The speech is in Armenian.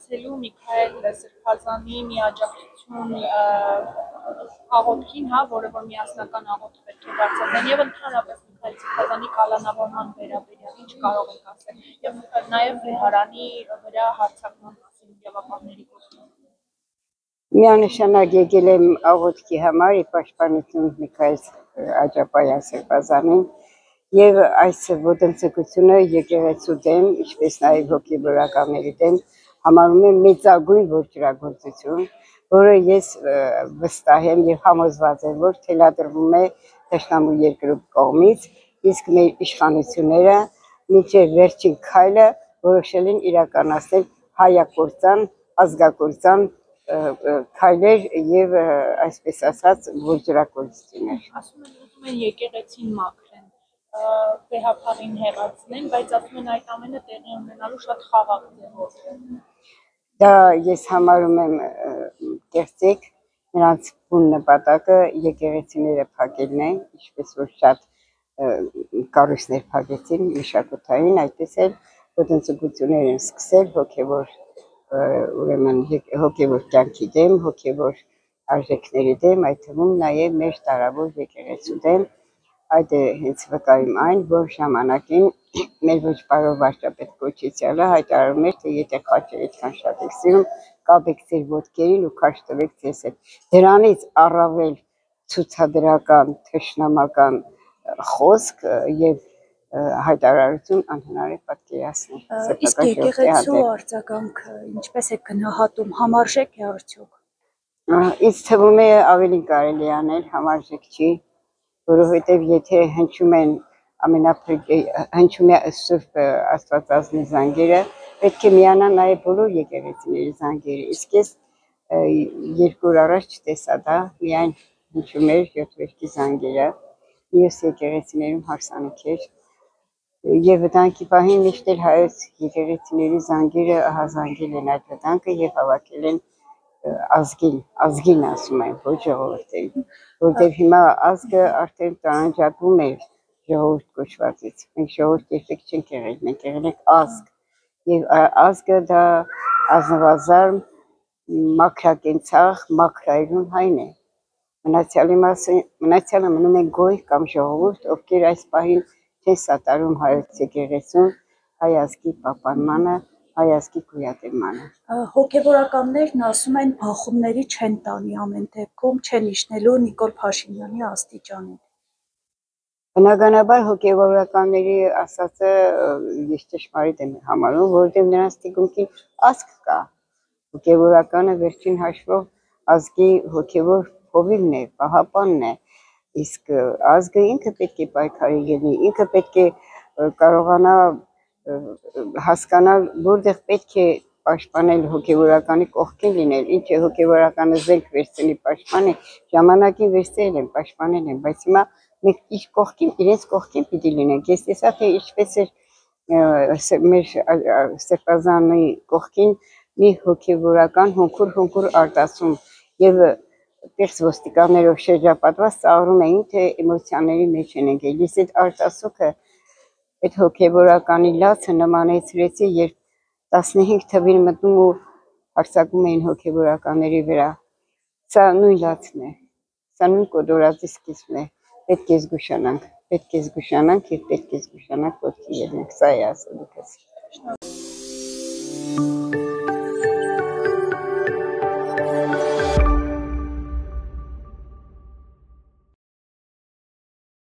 աջակցելու Միքայել Սրբազանի միաջակցություն աղոթքին, հա, որը որ միասնական աղոթք պետք է դարձնել, եւ ընդհանրապես Միքայել Սրբազանի կալանավորման վերաբերյալ ինչ կարող եք ասել, եւ նաեւ վեհարանի վրա հարձակման մասին իրավապահների կողմից։ Միանշանակ եկել եմ աղոթքի համար ի պաշտպանություն Միքայել Աջապայան Սրբազանին եւ այս ոտնձգությունը եկեղեցու դեմ, ինչպես նաեւ հոգեվորականների դեմ համարում եմ մեծագույն ոճրագործություն, որը ես վստահ եմ եւ համոզված եմ, որ թելադրվում է Թշնամու երկրի կողմից, իսկ մեր իշխանությունները մինչեւ վերջին քայլը որոշել են իրականացնել հայակործան, ազգակործան քայլեր եւ այսպես ասած ոճրագործություններ։ Ասում են ուզում են եկեղեցին մաքրեն, վեհապարին հեռացնեն, բայց ասում են այդ ամենը տեղի ունենալու շատ խաղաղ ձևով։ Դա ես համարում եմ կեղծիք, նրանց բուն նպատակը եկեղեցիները փակելն է, ինչպես որ շատ կառույցներ փակեցին մշակութային, այդպես էլ ոտնձգություններ են սկսել հոգեվոր ուրեմն հոգեվոր կյանքի դեմ, հոգեվոր արժեքների դեմ, այդ թվում նաև մեր տարավոր եկեղեցու դեմ, այդ է հենց վկայում այն, որ ժամանակին մեր ոչ պարով վարչապետ Կոչիցյանը հայտարարում էր, թե եթե խաչը այդքան շատ եք սիրում, կապեք ձեր ոտքերին ու քաշ տվեք ձեզ հետ։ Դրանից առավել ցուցադրական, թշնամական խոսք եւ հայտարարություն անհնար է պատկերացնել։ Իսկ եկեղեցու արձագանքը ինչպես է գնահատում, համարժեք է արդյոք։ Ինձ թվում է ավելի կարելի անել, համարժեք չի, որովհետև եթե հնչում են հնչում է Սուրբ Աստվածածնի զանգերը, պետք է միանան նաև բոլոր եկեղեցիների զանգերը, իսկ ես 2 օր առաջ չտեսա դա, միայն հնչում էր 7 վերքի զանգերը, մյուս եկեղեցիներում հարսանիք էր, եւ վտանգի պահին միշտ էլ հայոց եկեղեցիների զանգերը ահազանգել են այդ վտանգը եւ հավաքել են ազգին ասում են, ոչ ժողովրդին, որտեղ հիմա ազգը արդեն տանջատվում է ժողովուրդ կոչվածից, մենք ժողովուրդ երբեք չենք եղել, մենք եղել ենք ազգ եւ ազգը դա ազնվազարմ մաքրակենցաղ մաքրայրուն հայն է, մնացյալը մնում են գոյ կամ ժողովուրդ, ովքեր այս պահին չեն սատարում հայոց եկեղեցուն, հայ ազգի պահպանմանը, հայ ազգի գոյատևմանը։ Հոգևորականներն ասում են բախումների չեն տանի ամեն դեպքում, չեն իջնելու Նիկոլ Փաշինյանի աստիճանին։ Բնականաբար հոգևորականների ասածը ես ճշմարիտ եմ համարում, որովհետև նրանց թիկունքին ազգ կա։ Հոգևորականը վերջին հաշվով ազգի հոգևոր փովիլն է, պահապանն է, իսկ ազգը ինքը պետք է պայքարի ելնի, ինքը պետք է կարողանա հասկանալ, որտեղ պետք է պաշտպանել հոգևորականի կողքին լինել, ինչ է հոգևորականը զենք վերցնի պաշտպանի, ժամանակին վերցրել են, պաշտպանել են, բայց հիմա մենք իրենց կողքին պիտի լինենք, ես տեսա, թե ինչպես էր մեր Սրբազանի կողքին մի հոգևորական հոնքուր արտասում եւ Պերս ոստիկաններով շրջապատված ծաղրում էին, թե էմոցիաների մեջ են ընկել։ Ես այդ արտասուքը, այդ հոգևորականի լացը նմանեցրեցի, երբ 15 թվին մտնում ու հարձակում էին հոգևորականների վրա։ Սա նույն լացն է, սա նույն կոտորածի սկիզբն է, պետք է զգուշանանք եւ պետք է զգուշանանք ոտքի ելնենք, սա է ասելիքս։